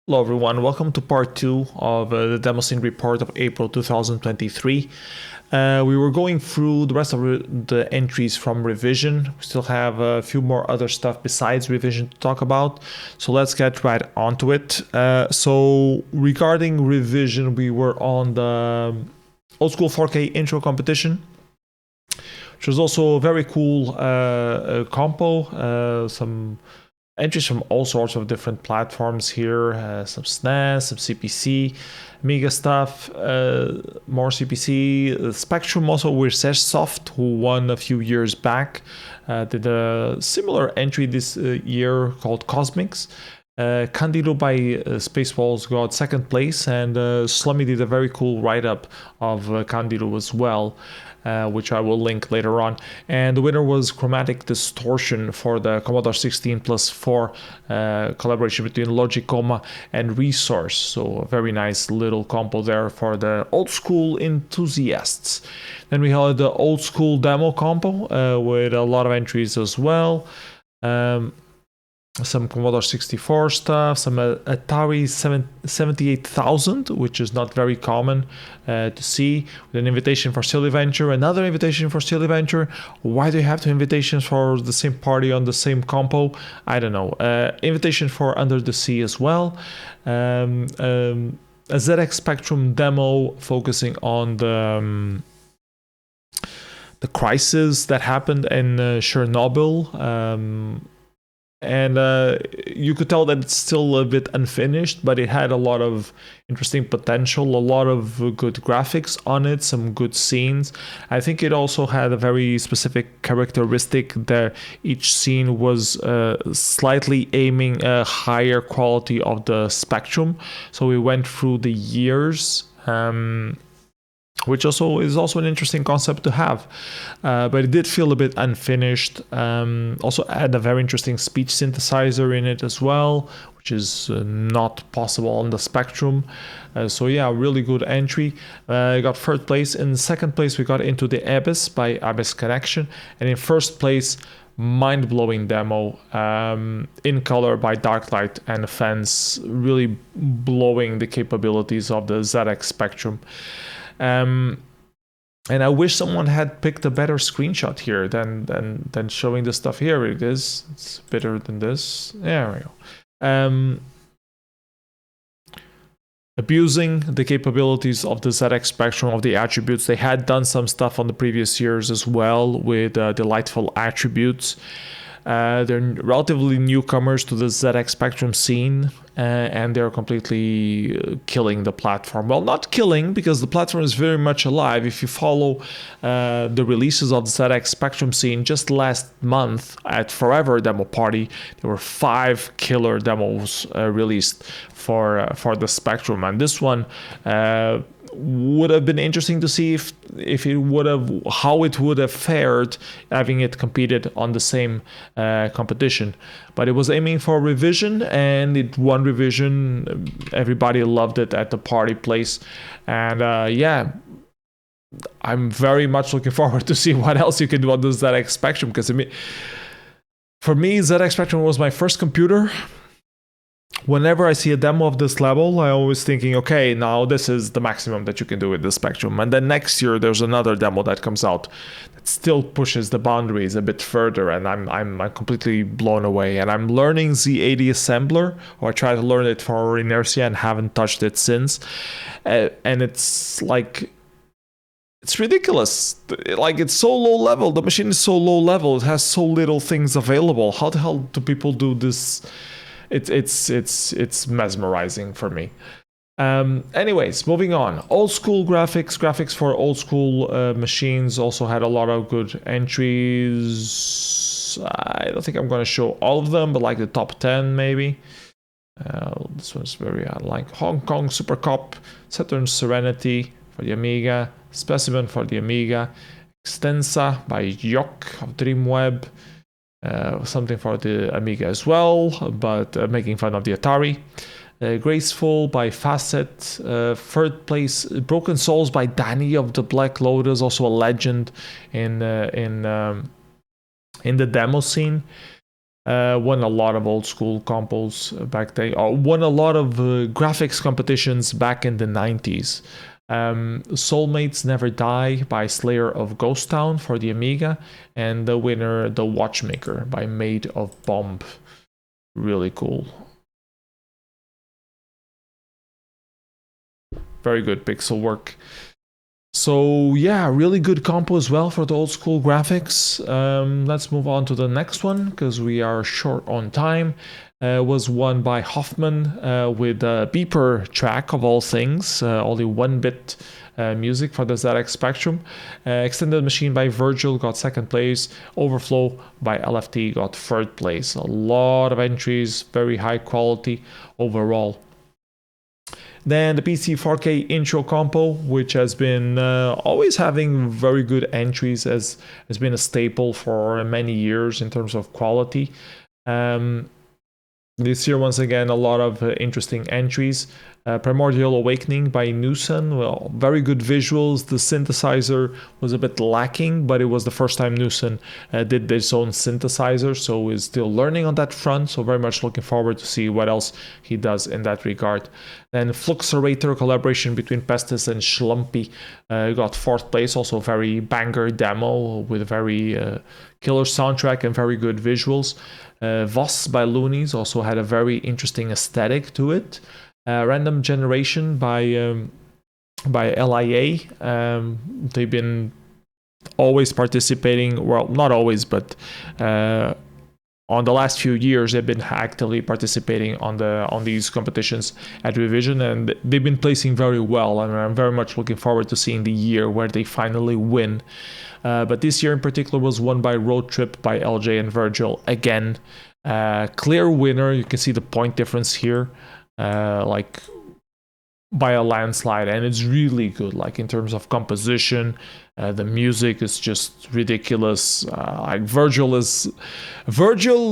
Hello everyone, welcome to part 2 of the Demoscene Report of April 2023. We were going through the rest of the entries from revision. We still have a few more other stuff besides revision to talk about, so let's get right onto it. So regarding revision, we were on the Oldskool 4K intro competition, which was also a very cool compo, some entries from all sorts of different platforms here, some SNES, some CPC, Amiga stuff, more CPC. Spectrum also with Soft, who won a few years back, did a similar entry this year called Cosmics. CANDIRU by Spacewalls got second place, and Slummy did a very cool write-up of CANDIRU as well, which I will link later on. And the winner was Chromatic Distortion for the Commodore 16+4 collaboration between Logicoma and Resource. So a very nice little compo there for the old school enthusiasts. Then we had the Oldskool Demo compo with a lot of entries as well. Some Commodore 64 stuff, some Atari 78,000, which is not very common to see, with an invitation for Silly Venture, another invitation for Silly Venture. Why do you have two invitations for the same party on the same compo? I don't know. Invitation for Under the Sea as well. A ZX Spectrum demo focusing on the crisis that happened in Chernobyl. And you could tell that it's still a bit unfinished, but it had a lot of interesting potential, a lot of good graphics on it, some good scenes. I think it also had a very specific characteristic that each scene was slightly aiming a higher quality of the spectrum. So we went through the years, which also is an interesting concept to have, but it did feel a bit unfinished. Also had a very interesting speech synthesizer in it as well, which is not possible on the Spectrum. So yeah, really good entry. I got third place. In second place, we got Into the Abyss by Abyss Connection, and in first place, mind-blowing demo in color by Darklight and Fence, really blowing the capabilities of the ZX Spectrum. And I wish someone had picked a better screenshot here than showing the stuff. Here it is. It's better than this. There we go. Abusing the capabilities of the ZX Spectrum, of the attributes. They had done some stuff on the previous years as well with delightful attributes. They're relatively newcomers to the ZX Spectrum scene, and they're completely killing the platform. Well, not killing, because the platform is very much alive. If you follow the releases of the ZX Spectrum scene, just last month at Forever Demoparty, there were 5 killer demos released for the Spectrum, and this one would have been interesting to see if it would have, how it would have fared having it competed on the same competition. But it was aiming for revision, and it won revision. Everybody loved it at the party place, and yeah, I'm very much looking forward to see what else you can do on the ZX Spectrum, because for me, ZX Spectrum was my first computer. Whenever I see a demo of this level, I always thinking, okay, now this is the maximum that you can do with the Spectrum. And then next year, there's another demo that comes out that still pushes the boundaries a bit further, and I'm completely blown away. And I'm learning Z80 assembler, or I try to learn it for inertia and haven't touched it since. And it's like, it's ridiculous. Like, it's so low level. The machine is so low level. It has so little things available. How the hell do people do this? It's mesmerizing for me. Anyways, moving on. Oldskool graphics for old school machines also had a lot of good entries. I don't think I'm going to show all of them, but like the top 10 maybe. This one's very like Hong Kong Super Cup, Saturn Serenity for the Amiga, Specimen for the Amiga, Extensa by Yok of Dreamweb. Something for the Amiga as well, but making fun of the Atari. Graceful by Facet. Third place, Broken Souls by Danny of the Black Lotus, also a legend in the demo scene. Won a lot of old school compos back then. Won a lot of graphics competitions back in the 90s. Soulmates Never Die by Slayer of Ghost Town for the Amiga, and the winner, The Watchmaker by Maid of Bomb. Really cool. Very good pixel work. So yeah, really good compo as well for the old school graphics. Let's move on to the next one because we are short on time. Was won by Hoffman with a beeper track of all things, only 1-bit music for the ZX Spectrum. Extended Machine by Virgil got second place. Overflow by LFT got third place. A lot of entries, very high quality overall. Then the PC 4K intro compo, which has been always having very good entries, has been a staple for many years in terms of quality. This year, once again, a lot of interesting entries. Primordial Awakening by Newson. Well, very good visuals. The synthesizer was a bit lacking, but it was the first time Newson did his own synthesizer, so he's still learning on that front. So very much looking forward to see what else he does in that regard. Then Fluxerator collaboration between Pestis and Schlumpy got fourth place. Also very banger demo with very killer soundtrack and very good visuals. Voss by Loonies also had a very interesting aesthetic to it. Random Generation by LIA. They've been always participating, well, not always, but on the last few years they've been actively participating on these competitions at Revision, and they've been placing very well, and I'm very much looking forward to seeing the year where they finally win. But this year in particular was won by Road Trip by LJ and Virgil again. Clear winner. You can see the point difference here, like by a landslide, and it's really good, like in terms of composition. The music is just ridiculous. Like Virgil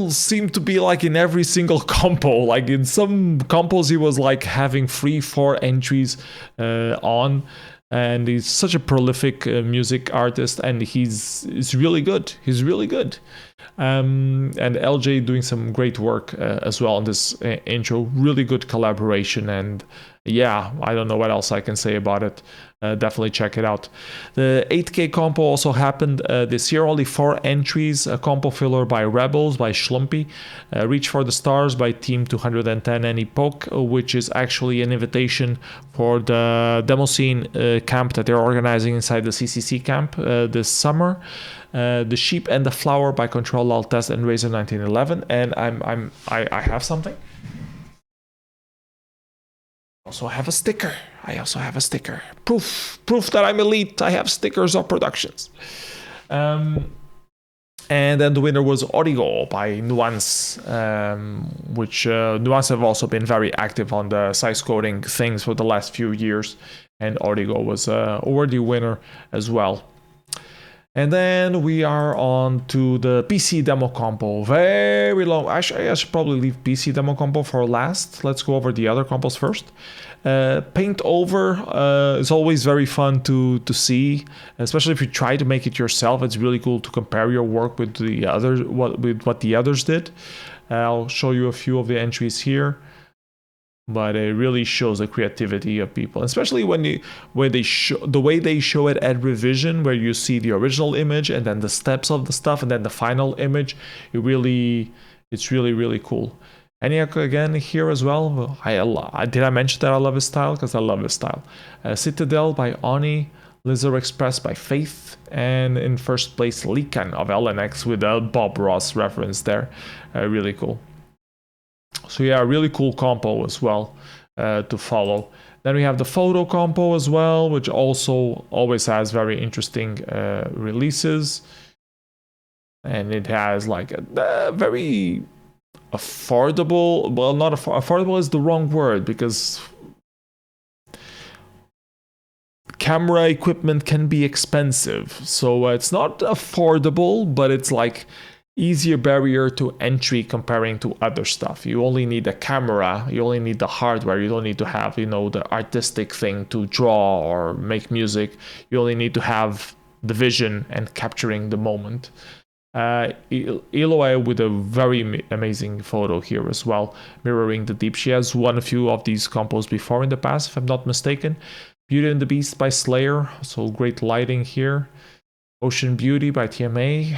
seemed to be like in every single compo. Like in some compos he was like having 3-4 entries on, and he's such a prolific music artist, and he's really good. He's really good. And LJ doing some great work as well on this intro. Really good collaboration, and yeah, I don't know what else I can say about it. Definitely check it out. The 8K compo also happened this year. Only 4 entries. A compo filler by Rebels by Schlumpy. Reach for the Stars by Team 210 and Epoch, which is actually an invitation for the Demoscene camp that they're organizing inside the CCC camp this summer. The Sheep and the Flower by Control Alt Test and Razer 1911. And I have something. I also have a sticker. Proof that I'm elite. I have stickers of productions. And then the winner was Origo by Nuance, which Nuance have also been very active on the size coding things for the last few years, and Origo was a worthy winner as well. And then we are on to the PC demo compo. Very long. Actually, I should probably leave PC demo compo for last. Let's go over the other compos first. Paintover is always very fun to see, especially if you try to make it yourself. It's really cool to compare your work with the other with what the others did. I'll show you a few of the entries here. But it really shows the creativity of people, especially the way they show it at Revision, where you see the original image and then the steps of the stuff and then the final image. It's really cool. And again here as well, did I mention that I love his style? Because I love his style. Citadel by Oni, Lizard Express by Faith, and in first place Likan of LNX with a Bob Ross reference there. Really cool. So yeah, really cool compo as well to follow. Then we have the photo compo as well, which also always has very interesting releases. And it has like a very affordable, well, not affordable is the wrong word, because camera equipment can be expensive. So it's not affordable, but it's like easier barrier to entry comparing to other stuff. You only need a camera, you only need the hardware, you don't need to have, the artistic thing to draw or make music. You only need to have the vision and capturing the moment. Eloy with a very amazing photo here as well, mirroring the deep. She has won a few of these compos before in the past, if I'm not mistaken. Beauty and the Beast by Slayer, so great lighting here. Ocean Beauty by TMA.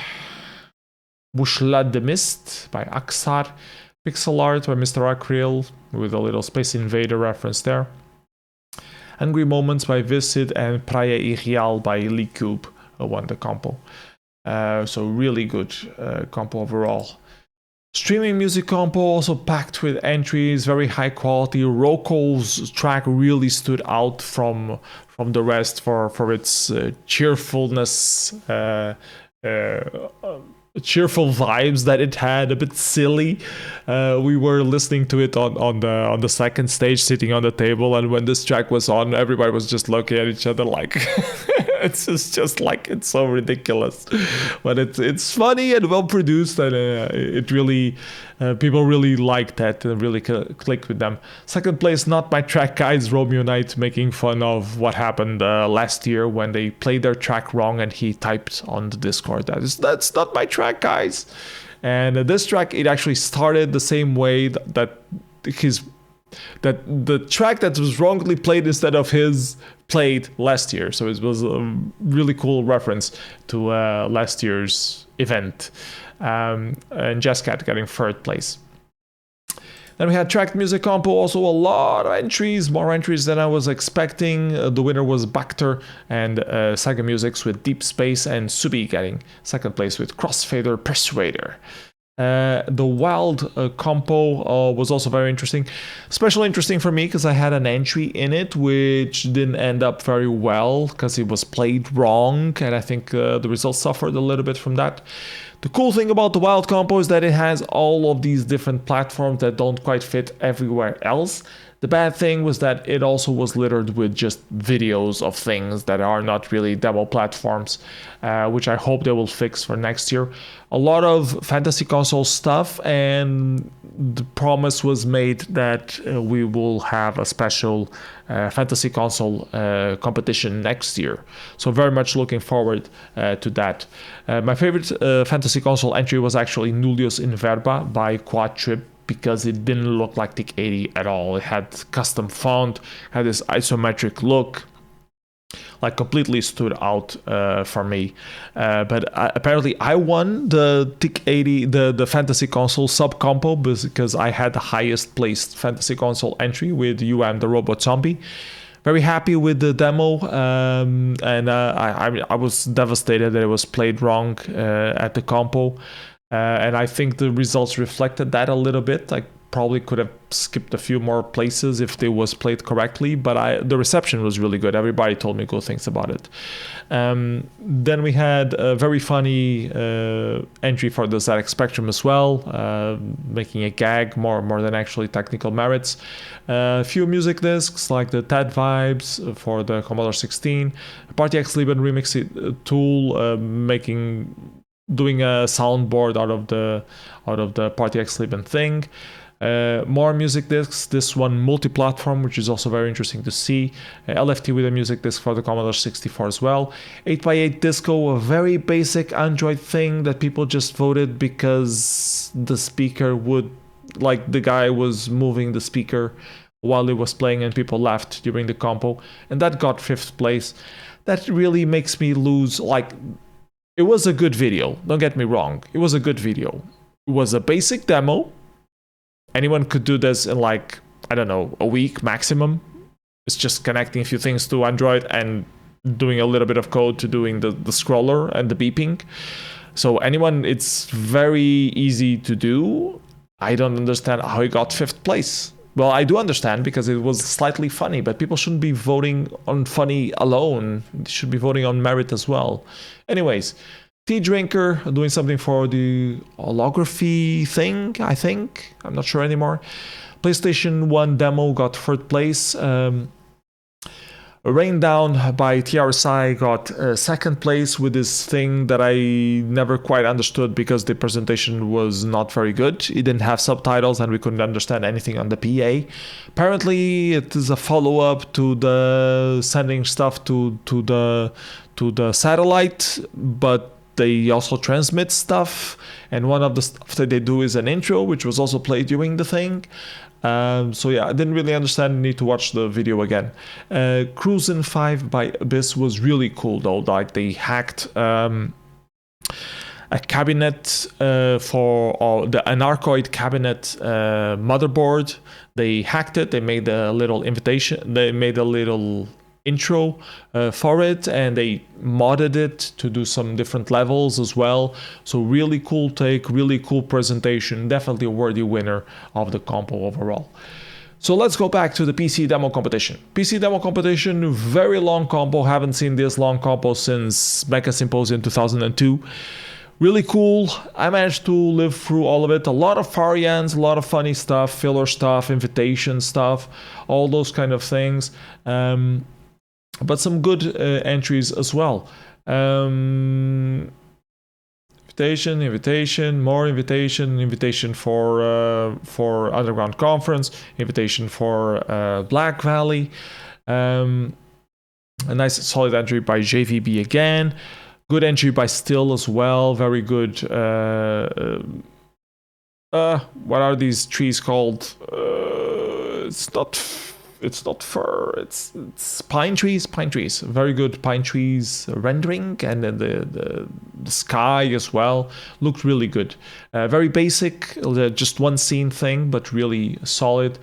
Bushla de Mist by Aksar. Pixel Art by Mr. Acryl, with a little Space Invader reference there. Angry Moments by Visid and Praia Irreal by Lee Cube won the compo. So really good compo overall. Streaming music compo also packed with entries, very high quality. Roko's track really stood out from the rest for its cheerfulness, cheerful vibes that it had, a bit silly. We were listening to it on the second stage, sitting on the table, and when this track was on, everybody was just looking at each other like it's just like, it's so ridiculous, but it's funny and well produced, and it really people really liked that and really clicked with them. Second place, Not My Track Guys, Romeo Knight, making fun of what happened last year when they played their track wrong and he typed on the Discord that's not my track, guys. And this track, it actually started the same way that the track that was wrongly played instead of his played last year. So it was a really cool reference to last year's event. And Jazzcat getting third place. Then we had tracked music compo, also a lot of entries, more entries than I was expecting. The winner was Bacter and Saga Musics with Deep Space, and Subi getting second place with Crossfader Persuader. The wild compo was also very interesting, especially interesting for me because I had an entry in it which didn't end up very well because it was played wrong, and I think the results suffered a little bit from that. The cool thing about the wild compo is that it has all of these different platforms that don't quite fit everywhere else. The bad thing was that it also was littered with just videos of things that are not really demo platforms, which I hope they will fix for next year. A lot of fantasy console stuff, and the promise was made that we will have a special fantasy console competition next year. So very much looking forward to that. My favorite fantasy console entry was actually Nullius in Verba by Quadtrip, because it didn't look like TIC 80 at all. It had custom font, had this isometric look, like completely stood out for me. But apparently I won the TIC 80, the fantasy console sub compo, because I had the highest placed fantasy console entry with the Robot Zombie. Very happy with the demo, and I was devastated that it was played wrong at the compo. And I think the results reflected that a little bit. I probably could have skipped a few more places if they was played correctly, but the reception was really good. Everybody told me good things about it. Then we had a very funny entry for the ZX Spectrum as well, making a gag more than actually technical merits. A few music discs like the TED Vibes for the Commodore 16, Party X Lieben remix tool, doing a soundboard out of the Party X Lieben thing. More music discs, this one multi-platform, which is also very interesting to see. LFT with a music disc for the Commodore 64 as well. 8x8 Disco, a very basic Android thing that people just voted because the speaker the guy was moving the speaker while it was playing and people laughed during the compo, and that got 5th place. That really makes me lose, it was a good video, don't get me wrong. It was a good video. It was a basic demo. Anyone could do this in I don't know, a week maximum. It's just connecting a few things to Android and doing a little bit of code to doing the scroller and the beeping. So it's very easy to do. I don't understand how it got 5th place. Well, I do understand because it was slightly funny, but people shouldn't be voting on funny alone. They should be voting on merit as well. Anyways, Tea Drinker doing something for the holography thing, I think. I'm not sure anymore. PlayStation 1 demo got 3rd place. Rain Down by TRSI got 2nd place with this thing that I never quite understood because the presentation was not very good. It didn't have subtitles and we couldn't understand anything on the PA. Apparently it is a follow-up to the sending stuff to the satellite, but they also transmit stuff, and one of the stuff that they do is an intro, which was also played during the thing. So yeah, I didn't really understand. Need to watch the video again. Cruisin' 5 by Abyss was really cool though. Like they hacked a cabinet for the Anarchoid cabinet motherboard. They hacked it. They made a little invitation. They made a little intro for it, and they modded it to do some different levels as well. So really cool take, really cool presentation, definitely a worthy winner of the compo overall. So let's go back to the PC demo competition. PC demo competition, very long compo. Haven't seen this long compo since Mecha Symposium 2002. Really cool. I managed to live through all of it. A lot of variants, a lot of funny stuff, filler stuff, invitation stuff, all those kind of things. But some good entries as well. Invitation, more invitation for Underground Conference, invitation for Black Valley. A nice solid entry by JVB again. Good entry by Still as well. Very good. What are these trees called? It's not fir, it's pine trees. Very good pine trees rendering, and then the sky as well looked really good. Very basic, just one scene thing, but really solid.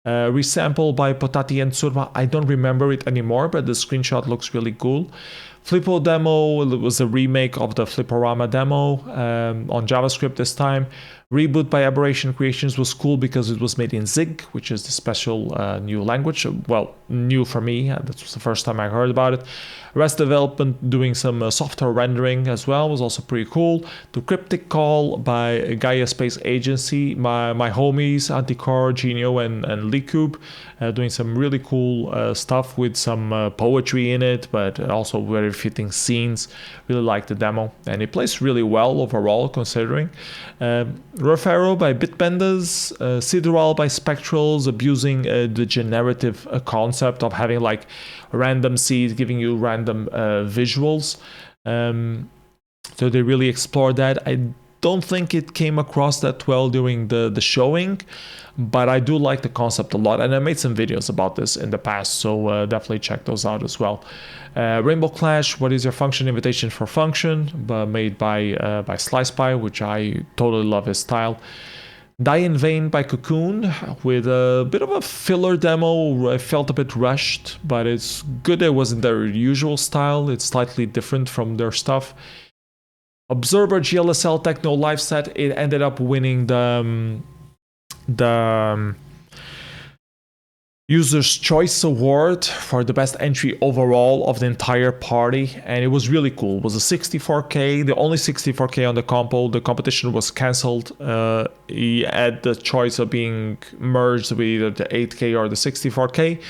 Resample by Potati and Surma. I don't remember it anymore, but the screenshot looks really cool. Flippo demo, it was a remake of the Flipporama demo on JavaScript this time. Reboot by Aberration Creations was cool because it was made in Zig, which is the special new language. Well, new for me. That was the first time I heard about it. REST development doing some software rendering as well was also pretty cool. The Cryptic Call by Gaia Space Agency. My homies, Anticore, Genio, and Likube doing some really cool stuff with some poetry in it, but also very fitting scenes. Really like the demo, and it plays really well overall considering. Refero by Bitbenders, Sideral by Spectrals, abusing the generative concept of having like random seeds giving you random visuals. So they really explored that. I don't think it came across that well during the showing, but I do like the concept a lot, and I made some videos about this in the past, so definitely check those out as well. Rainbow Clash, what is your function? Invitation for function, made by SlicePie, which I totally love his style. Die in Vain by Cocoon, with a bit of a filler demo. I felt a bit rushed, but it's good. It wasn't their usual style. It's slightly different from their stuff. Observer GLSL Techno Live Set, it ended up winning the User's Choice Award for the best entry overall of the entire party, and it was really cool. It was a 64K, the only 64K on the compo. The competition was cancelled. He had the choice of being merged with either the 8K or the 64K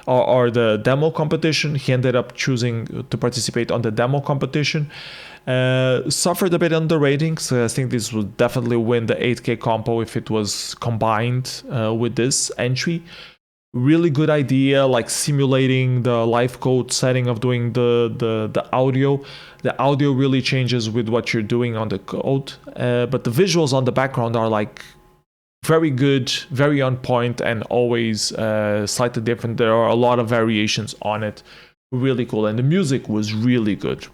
or the demo competition. He ended up choosing to participate on the demo competition. Suffered a bit on the ratings. I think this would definitely win the 8K compo if it was combined with this entry. Really good idea, like simulating the live code setting of doing the audio. The audio really changes with what you're doing on the code, but the visuals on the background are like very good, very on point, and always slightly different. There are a lot of variations on it. Really cool, and the music was really good.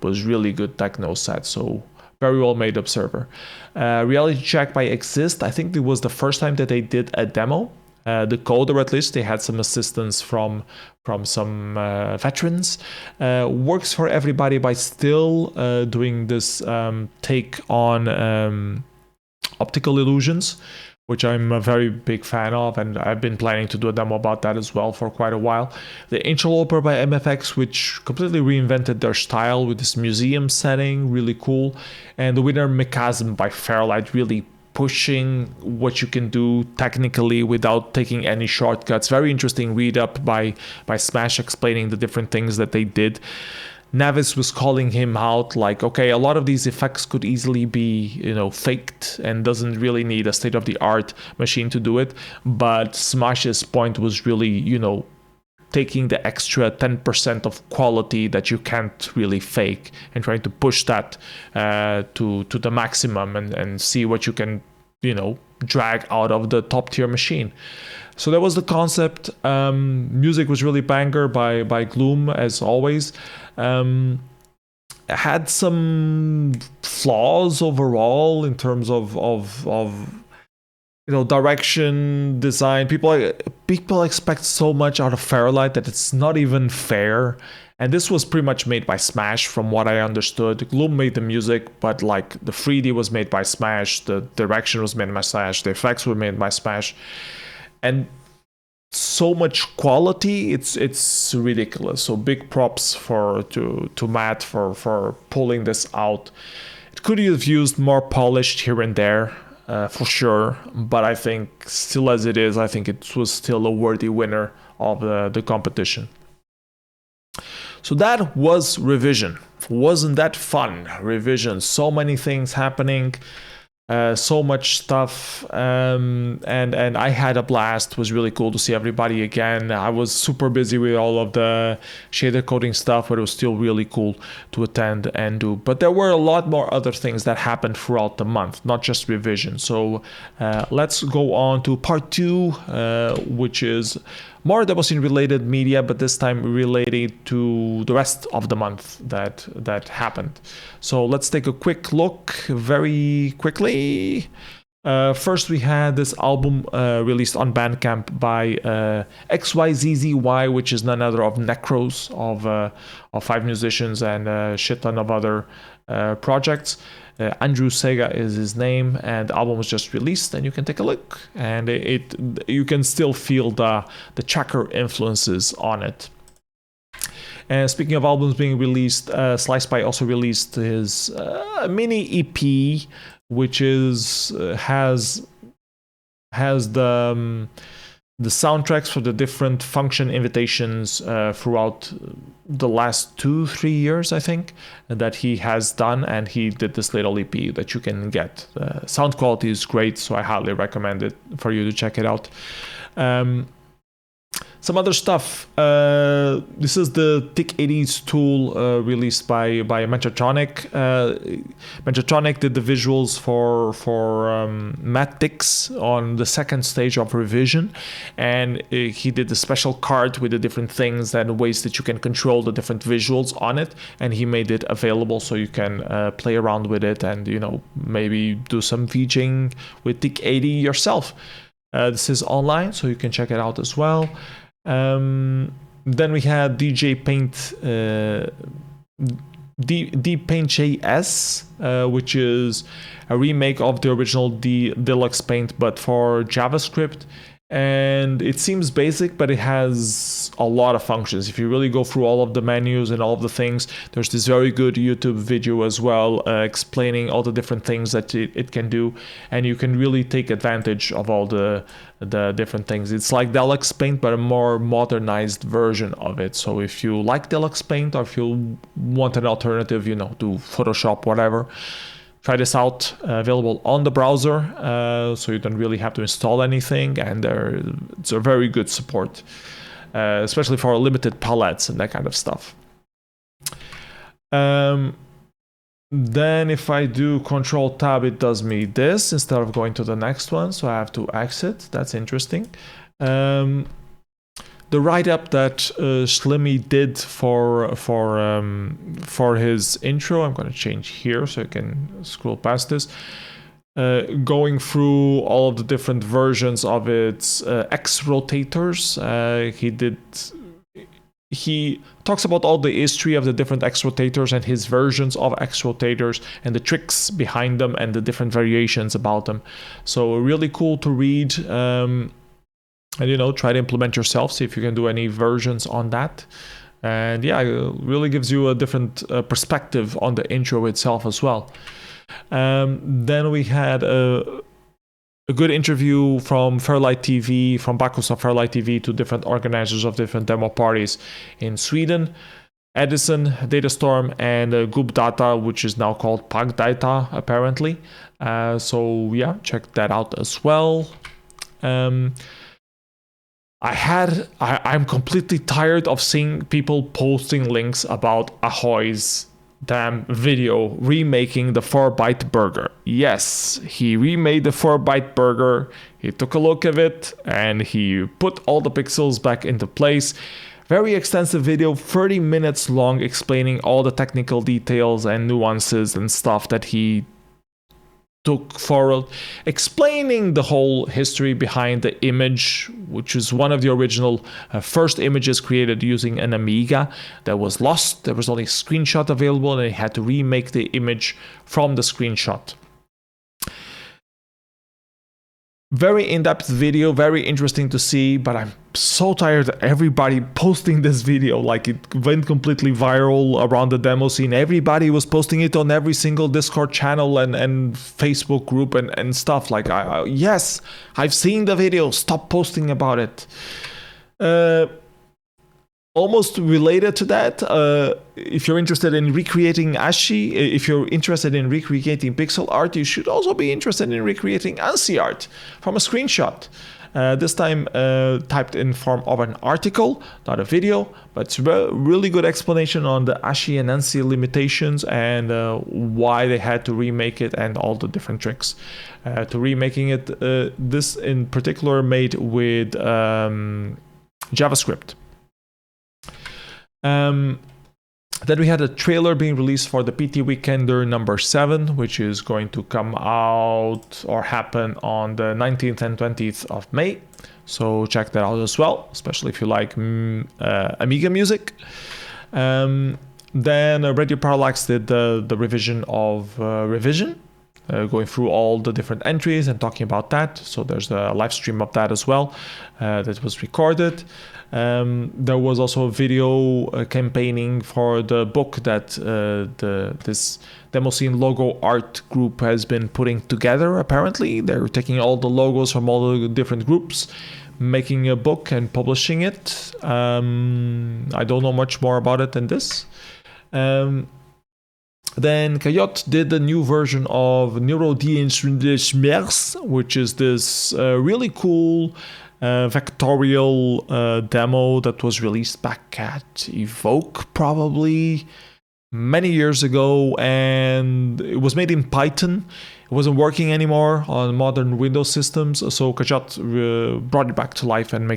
Techno set, so very well made observer. Reality Check by Exist. I think it was the first time that they did a demo. The coder, at least, they had some assistance from some veterans. Works for Everybody by Still, doing this take on optical illusions, which I'm a very big fan of, and I've been planning to do a demo about that as well for quite a while. The Interloper by MFX, which completely reinvented their style with this museum setting, really cool. And the winner, Mechasm by FairLight, really pushing what you can do technically without taking any shortcuts. Very interesting read up by Smash explaining the different things that they did. Navis was calling him out like, okay, a lot of these effects could easily be, faked and doesn't really need a state-of-the-art machine to do it. But Smash's point was really, taking the extra 10% of quality that you can't really fake and trying to push that to the maximum and see what you can, you know, drag out of the top tier machine. So that was the concept. Music was really banger by Gloom, as always. Had some flaws overall in terms of you know, direction, design. People expect so much out of FairLight that it's not even fair. And this was pretty much made by Smash, from what I understood. Gloom made the music, but like the 3D was made by Smash, the direction was made by Smash, the effects were made by Smash, and so much quality, it's ridiculous. So big props to Matt for pulling this out. It could have used more polished here and there. For sure, but I think still as it is, I think it was still a worthy winner of the competition. So that was Revision. Wasn't that fun? Revision, so many things happening, so much stuff, and I had a blast. It was really cool to see everybody again. I was super busy with all of the shader coding stuff, but it was still really cool to attend and do. But there were a lot more other things that happened throughout the month, not just Revision. So let's go on to part 2, which is more Demoscene related media, but this time related to the rest of the month that happened. So let's take a quick look very quickly. First, we had this album released on Bandcamp by XYZZY, which is none other of Necros, of 5 musicians and a shit ton of other projects. Andrew Sega is his name, and the album was just released, and you can take a look, and you can still feel the Chakra influences on it. And speaking of albums being released, Slice Pie also released his mini EP, which has the soundtracks for the different function invitations throughout the last 2-3 years, I think, that he has done, and he did this little EP that you can get. Sound quality is great, so I highly recommend it for you to check it out. Some other stuff. This is the TIC80s tool released by Mechatronic. Mechatronic did the visuals for Matt Dix on the second stage of Revision, and he did the special card with the different things and ways that you can control the different visuals on it, and he made it available so you can play around with it and, you know, maybe do some VJing with TIC80 yourself. This is online, so you can check it out as well. Then we had DPAINT.JS, which is a remake of the original Deluxe Paint, but for JavaScript. And it seems basic, but it has a lot of functions. If you really go through all of the menus and all of the things, there's this very good YouTube video as well explaining all the different things that it can do, and you can really take advantage of all the different things. It's like Deluxe Paint, but a more modernized version of it. So if you like Deluxe Paint, or if you want an alternative, you know, to Photoshop, whatever, try this out. Available on the browser, so you don't really have to install anything, and it's a very good support, especially for limited palettes and that kind of stuff. Then if I do Control Tab, it does me this instead of going to the next one, so I have to exit. That's interesting. The write-up that Slimmy did for his intro, I'm going to change here so you can scroll past this. Going through all of the different versions of its X-ROTATORS, he talks about all the history of the different X-ROTATORS and his versions of X-ROTATORs and the tricks behind them and the different variations about them. So really cool to read. And, you know, try to implement yourself, see if you can do any versions on that. And yeah, it really gives you a different perspective on the intro itself as well. Then we had a good interview from FairLight TV, from Bacchus of FairLight TV, to different organizers of different demo parties in Sweden. Edison, Datastorm, and Gubbdata, which is now called PAGdata, apparently. So yeah, check that out as well. I'm completely tired of seeing people posting links about Ahoy's damn video remaking the Four-Byte Burger. Yes, he remade the Four-Byte Burger. He took a look at it and he put all the pixels back into place. Very extensive video, 30 minutes long, explaining all the technical details and nuances and stuff that he took forward, explaining the whole history behind the image, which is one of the original first images created using an Amiga that was lost. There was only a screenshot available and they had to remake the image from the screenshot. Very in-depth video, very interesting to see, but I'm so tired of everybody posting this video. Like, it went completely viral around the demo scene. Everybody was posting it on every single Discord channel and Facebook group and stuff. Like, yes, I've seen the video, stop posting about it. Almost related to that, if you're interested in recreating ANSI, if you're interested in recreating pixel art, you should also be interested in recreating ANSI art from a screenshot. This time typed in form of an article, not a video, but it's a really good explanation on the ANSI and ANSI limitations and why they had to remake it and all the different tricks to remaking it. This in particular made with JavaScript. Then we had a trailer being released for the PT Weekender number 7, which is going to come out or happen on the 19th and 20th of May. So check that out as well, especially if you like Amiga music. Then Radio Parallax did the revision of Revision, going through all the different entries and talking about that. So there's a live stream of that as well that was recorded. There was also a video campaigning for the book that this Demoscene logo art group has been putting together. Apparently, they're taking all the logos from all the different groups, making a book and publishing it. I don't know much more about it than this. Then Coyote did a new version of Neuro schmerzt, which is this really cool vectorial demo that was released back at Evoke probably many years ago, and it was made in Python. It wasn't working anymore on modern Windows systems, so Kajat brought it back to life and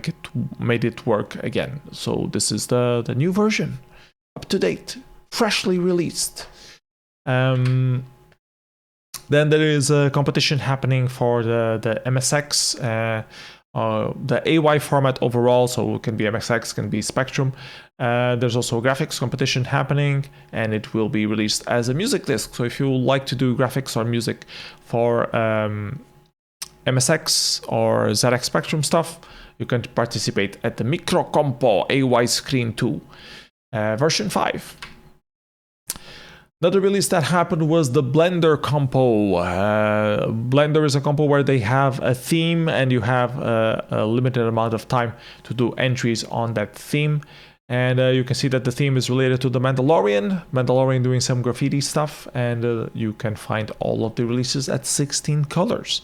made it work again. So this is the new version, up to date, freshly released. Then there is a competition happening for the MSX, the AY format overall, so it can be MSX, can be Spectrum. There's also a graphics competition happening, and it will be released as a music disc. So if you like to do graphics or music for MSX or ZX Spectrum stuff, you can participate at the MICROCOMPO AY Screen 2 version 5. Another release that happened was the Blender Compo. Blender is a compo where they have a theme and you have a limited amount of time to do entries on that theme. And you can see that the theme is related to the Mandalorian doing some graffiti stuff, and you can find all of the releases at 16 Colors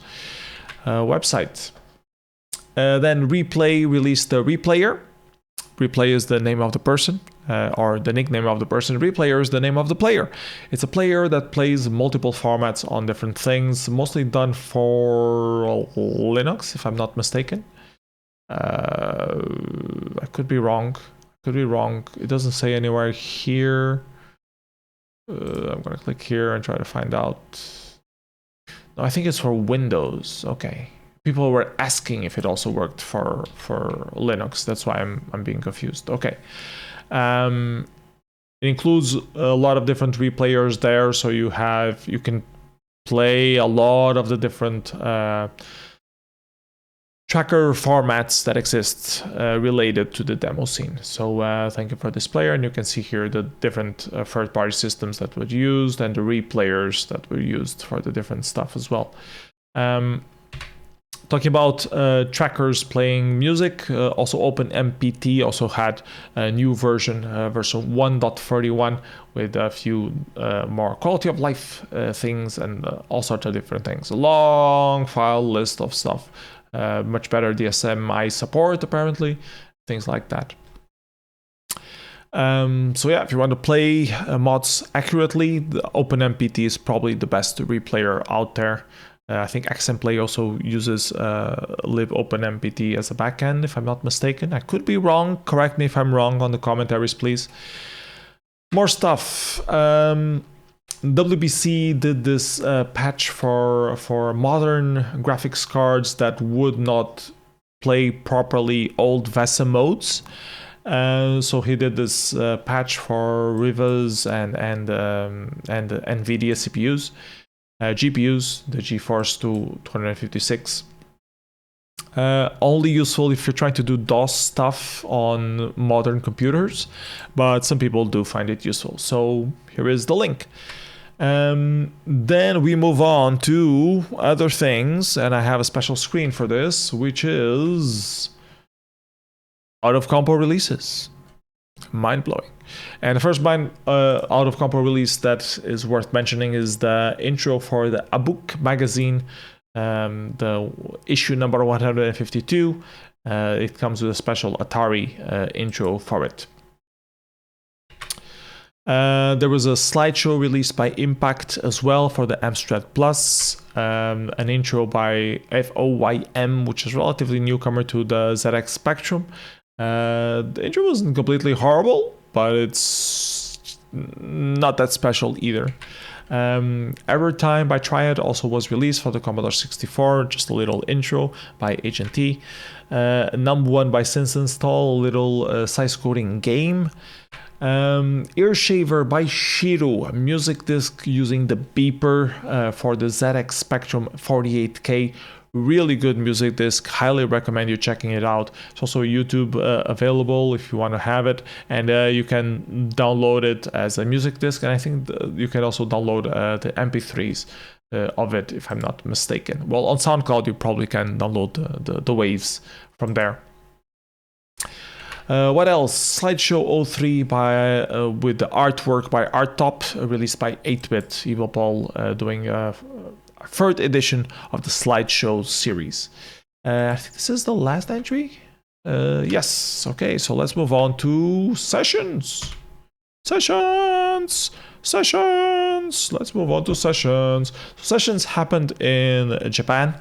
website. Then Replay released the Replayer. Replay is the name of the person, or the nickname of the person. Replayer is the name of the player. It's a player that plays multiple formats on different things, mostly done for Linux, if I'm not mistaken. I could be wrong. It doesn't say anywhere here. I'm going to click here and try to find out. No, I think it's for Windows. Okay. People were asking if it also worked for Linux. That's why I'm being confused. Okay. It includes a lot of different replayers there, so you can play a lot of the different tracker formats that exist related to the demo scene. So thank you for this player, and you can see here the different third-party systems that were used and the replayers that were used for the different stuff as well. Talking about trackers playing music, also OpenMPT also had a new version, version 1.31, with a few more quality of life things and all sorts of different things. A long file list of stuff much better DSMI support apparently, things like that. So yeah, if you want to play mods accurately, the OpenMPT is probably the best replayer out there. I think XMplay also uses libopenMPT as a backend, if I'm not mistaken. I could be wrong. Correct me if I'm wrong on the commentaries, please. More stuff. WBC did this patch for modern graphics cards that would not play properly old VESA modes. So he did this patch for Rivas and NVIDIA CPUs. GPUs, the GeForce 256. Only useful if you're trying to do DOS stuff on modern computers, but some people do find it useful. So here is the link. Then we move on to other things, and I have a special screen for this, which is out of Compo releases. Mind-blowing. And the first out of Compo release that is worth mentioning is the intro for the Abook magazine, the issue number 152. It comes with a special Atari intro for it. There was a slideshow released by Impact as well for the Amstrad Plus, an intro by FOYM, which is relatively newcomer to the ZX Spectrum. The intro wasn't completely horrible, but it's not that special either. Error Time by Triad also was released for the Commodore 64, just a little intro by HNT. Num1 by Synsinstall, a little size coding game. Ear Shaver by Shiro, a music disc using the beeper for the ZX Spectrum 48K. Really good music disc, highly recommend you checking it out. It's also YouTube available if you want to have it, and you can download it as a music disc, and I think you can also download the MP3s of it, if I'm not mistaken. Well, on SoundCloud you probably can download the waves from there. What else? Slideshow 03 with the artwork by Arttop, released by 8-Bit, EvilPaul doing third edition of the slideshow series. I think this is the last entry. Yes. Okay, so let's move on to sessions. Let's move on to sessions. Sessions happened in Japan.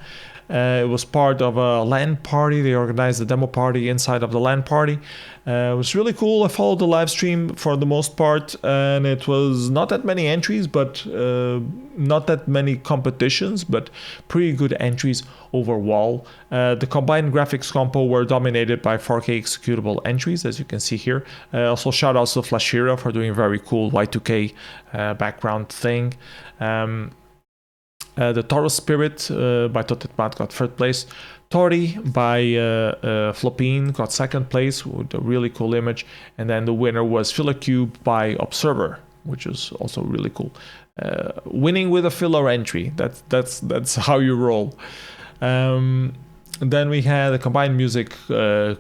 It was part of a LAN party. They organized a demo party inside of the LAN party. It was really cool. I followed the live stream for the most part, and it was not that many entries, but not that many competitions, but pretty good entries overall. The combined graphics compo were dominated by 4K executable entries, as you can see here. Also, shout outs to Flashira for doing a very cool Y2K background thing. The Toro Spirit by Totetmat got third place. Tori by Flopine got second place with a really cool image. And then the winner was Philocube by Observer, which is also really cool. Winning with a filler entry. That's how you roll. Then we had a combined music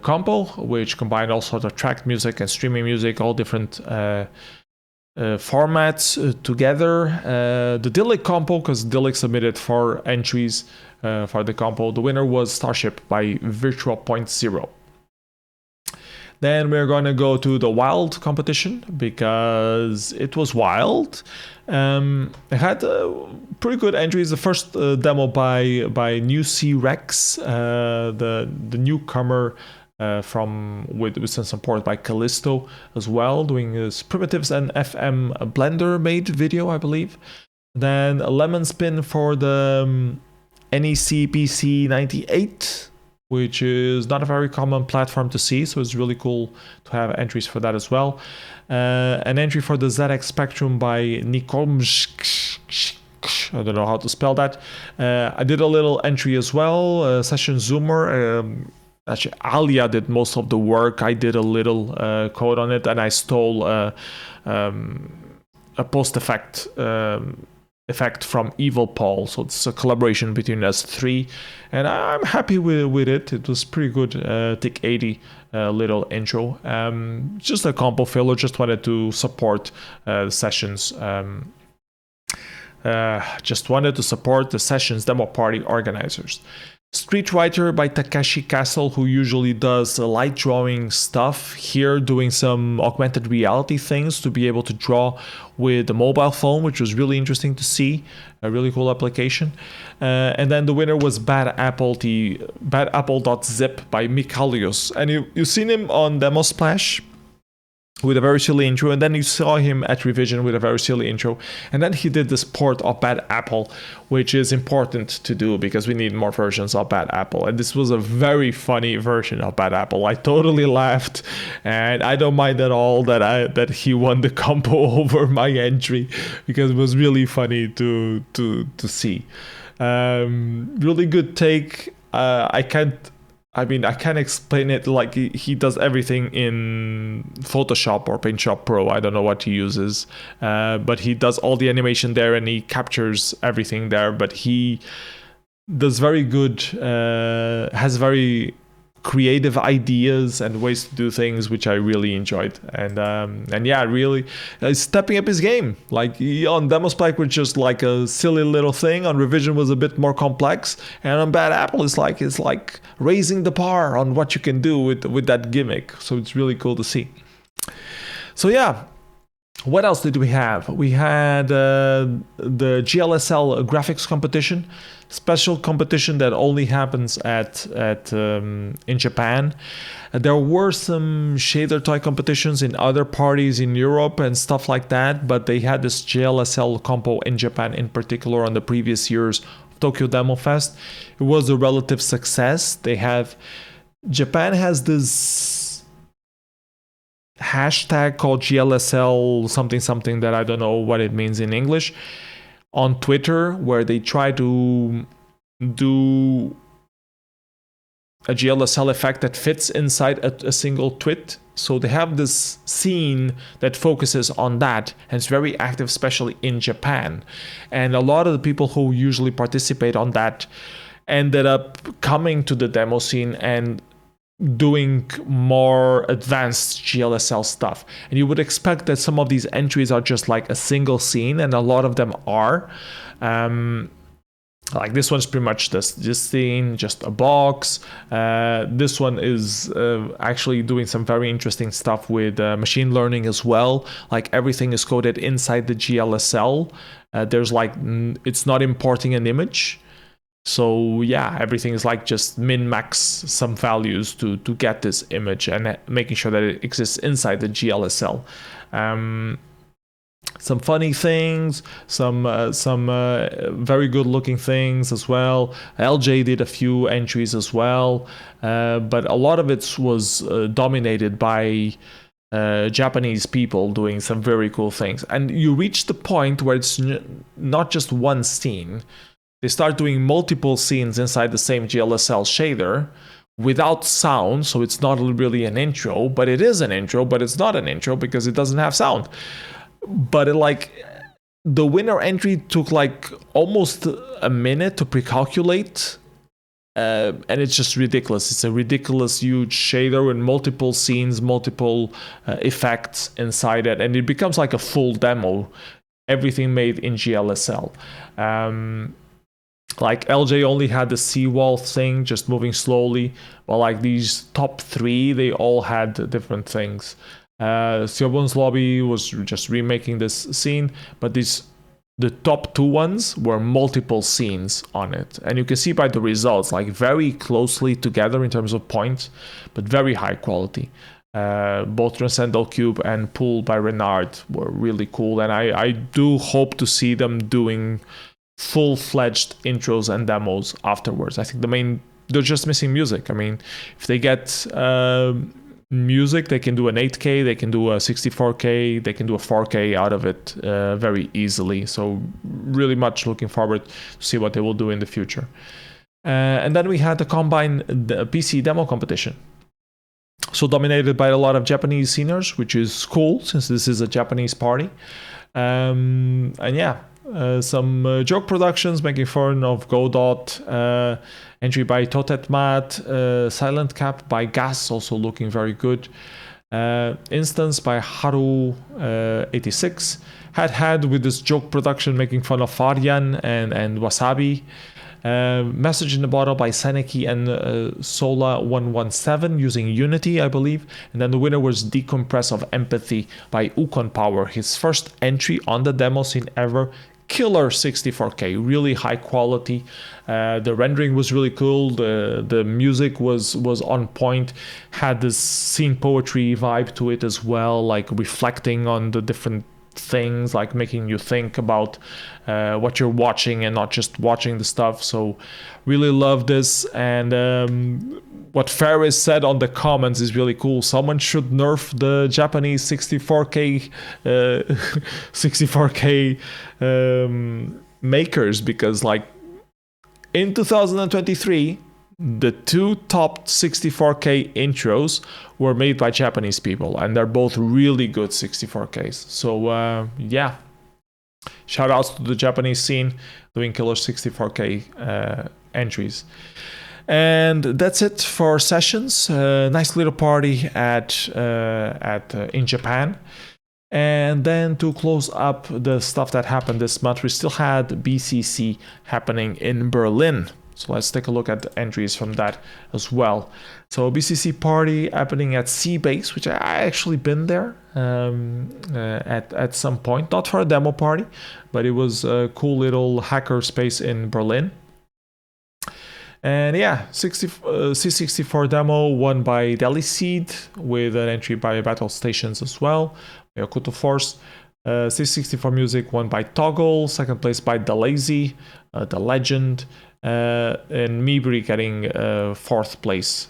compo, which combined all sorts of tracked music and streaming music, all different formats together. The Dillic compo, because Dillic submitted 4 entries for the compo. The winner was Starship by Virtua.0. Then we're going to go to the Wild competition, because it was wild. It had pretty good entries. The first demo by New C Rex, the newcomer with some support by Callisto as well, doing his Primitives and FM Blender made video, I believe. Then a Lemon Spin for the NEC PC 98, which is not a very common platform to see, so it's really cool to have entries for that as well. An entry for the ZX Spectrum by Nikomsk. I don't know how to spell that. I did a little entry as well, Session Zoomer. Actually, Alia did most of the work. I did a little code on it, and I stole a post effect from EvilPaul. So it's a collaboration between us three, and I'm happy with it. It was pretty good. TIC 80 little intro. Just a compo filler. Just wanted to support the sessions. Just wanted to support the sessions demo party organizers. Street Writer by Takeshi Castle, who usually does light drawing stuff, here doing some augmented reality things to be able to draw with a mobile phone, which was really interesting to see. A really cool application. And then the winner was Bad Apple.zip by Mikhalios. And you've seen him on Demosplash with a very silly intro, and then you saw him at Revision with a very silly intro, and then he did this port of Bad Apple, which is important to do because we need more versions of Bad Apple, and this was a very funny version of Bad Apple. I totally laughed, and I don't mind at all that he won the compo over my entry, because it was really funny to see. Really good take. I can't explain it. Like, he does everything in Photoshop or Paint Pro. I don't know what he uses, but he does all the animation there and he captures everything there. But he does very good, has very creative ideas and ways to do things, which I really enjoyed. And yeah, really stepping up his game. Like, on Demosplash was just like a silly little thing. On Revision was a bit more complex, and on Bad Apple it's like raising the bar on what you can do with that gimmick. So it's really cool to see. So yeah, what else did we have? We had the GLSL graphics competition, special competition that only happens in Japan. There were some shader toy competitions in other parties in Europe and stuff like that, but they had this GLSL compo in Japan in particular on the previous year's Tokyo Demo Fest. It was a relative success. Japan has this hashtag called GLSL something that I don't know what it means in English on Twitter, where they try to do a GLSL effect that fits inside a single tweet. So they have this scene that focuses on that, and it's very active, especially in Japan. And a lot of the people who usually participate on that ended up coming to the demo scene and doing more advanced GLSL stuff. And you would expect that some of these entries are just like a single scene, and a lot of them are. Like this one's pretty much this scene, just a box. This one is actually doing some very interesting stuff with machine learning as well. Like, everything is coded inside the GLSL. There's like, it's not importing an image. So yeah, everything is like just min-max some values to get this image, and making sure that it exists inside the GLSL. Some funny things, some very good looking things as well. LJ did a few entries as well, but a lot of it was dominated by Japanese people doing some very cool things. And you reach the point where it's not just one scene. They start doing multiple scenes inside the same GLSL shader without sound, so it's not really an intro, but it is an intro, but it's not an intro because it doesn't have sound. But the winner entry took like almost a minute to pre-calculate, and it's just ridiculous. It's a ridiculous huge shader with multiple scenes, multiple effects inside it, and it becomes like a full demo, everything made in GLSL. Like, LJ only had the seawall thing just moving slowly, while like these top three, they all had different things. Siobhan's Lobby was just remaking this scene, but the top two ones were multiple scenes on it. And you can see by the results, like very closely together in terms of points, but very high quality. Both Transcendental Cube and Pool by Renard were really cool, and I do hope to see them doing full-fledged intros and demos afterwards. I think they're just missing music. I mean, if they get music, they can do an 8K, they can do a 64K, they can do a 4K out of it very easily. So really much looking forward to see what they will do in the future. And then we had the Combine PC demo competition. So dominated by a lot of Japanese sceners, which is cool since this is a Japanese party. And yeah, some joke productions making fun of Godot, entry by Totet Mat, Silent Cap by Gas, also looking very good. Instance by Haru86. Had with this joke production making fun of Faryan and Wasabi. Message in the Bottle by Seneki and Sola117 using Unity, I believe. And then the winner was Decompress of Empathy by Ukon Power, his first entry on the demo scene ever. Killer 64K, really high quality. The rendering was really cool. The music was on point. Had this scene poetry vibe to it as well, like reflecting on the different things, like making you think about what you're watching and not just watching the stuff. So really love this. And what Ferris said on the comments is really cool. Someone should nerf the Japanese 64K 64K makers, because like in 2023 the two top 64K intros were made by Japanese people, and they're both really good 64Ks. So yeah, shout outs to the Japanese scene doing killer 64K entries. And that's it for sessions. Nice little party in Japan. And then to close up the stuff that happened this month, we still had BCC happening in Berlin. So let's take a look at the entries from that as well. So BCC party happening at C-Base, which I actually been there at some point. Not for a demo party, but it was a cool little hacker space in Berlin. And yeah, C64 demo won by Delhi Seed with an entry by Battle Stations as well. Yakuto Force. C64 music won by Toggle. Second place by The Lazy, The Legend. And Mibri getting fourth place.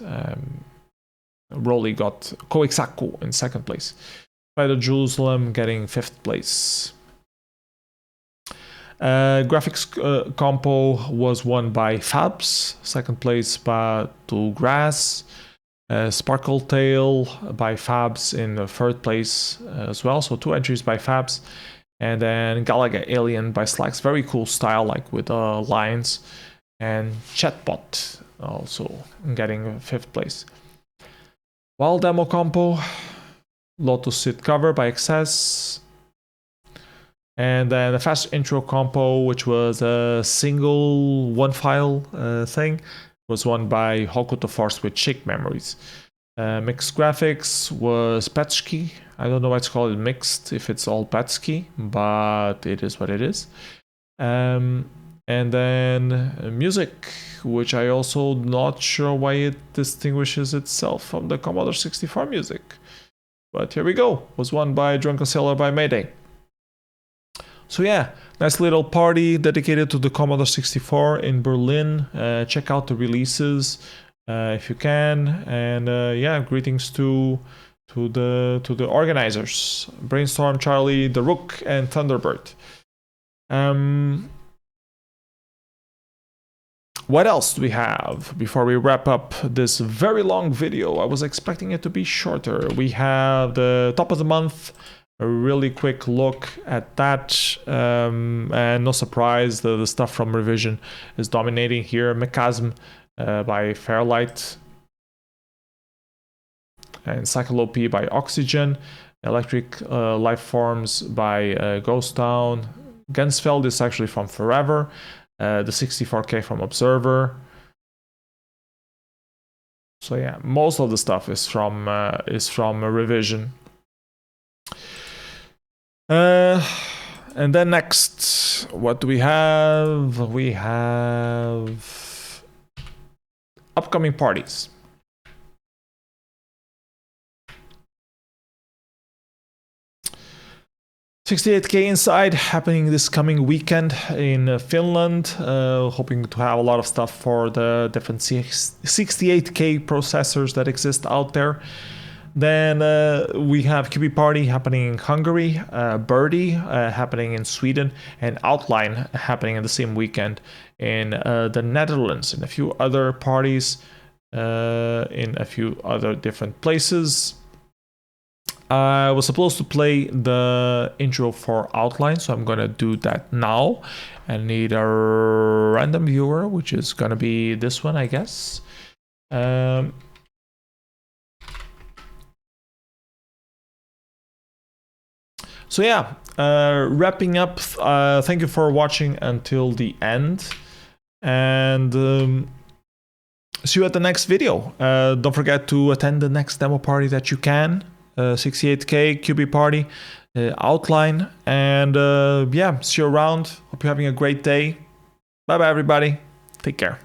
Rolly got Koexaku in second place. Spider Jerusalem getting fifth place. Graphics Compo was won by Fabs. Second place by To Grass. Sparkle Tail by Fabs in third place as well. So two entries by Fabs. And then Galaga Alien by Slacks. Very cool style, like with lines. And Chatbot also getting fifth place. Wild Demo Compo, Lotus Sit Cover by XS. And then the Fast Intro Compo, which was a single one file thing, was won by Hokuto Force with Chic Memories. Mixed Graphics was Petsky. I don't know why it's called mixed if it's all Petsky, but it is what it is. And then music, which I also not sure why it distinguishes itself from the Commodore 64 music. But here we go. Was won by Drunken Sailor by Mayday. So yeah, nice little party dedicated to the Commodore 64 in Berlin. Check out the releases if you can. And yeah, greetings to the organizers. Brainstorm, Charlie, The Rook, and Thunderbird. What else do we have before we wrap up this very long video? I was expecting it to be shorter. We have the top of the month, a really quick look at that. And no surprise, the stuff from Revision is dominating here. Mechasm by Fairlight. And Cyclope by Oxygen. Electric Lifeforms by Ghost Town. Gensfeld is actually from Forever. The 64K from Observer. So yeah, most of the stuff is from Revision. And then next, what do we have? We have upcoming parties. 68K Inside happening this coming weekend in Finland. Hoping to have a lot of stuff for the different 68K processors that exist out there. Then we have QB Party happening in Hungary, Birdie happening in Sweden, and Outline happening in the same weekend in the Netherlands, and a few other parties in a few other different places. I was supposed to play the intro for Outline, so I'm gonna do that now. I need a random viewer, which is gonna be this one, I guess. So yeah, wrapping up, thank you for watching until the end, and see you at the next video. Don't forget to attend the next demo party that you can, 68K QB party, outline, and yeah, see you around. Hope you're having a great day. Bye bye everybody, take care.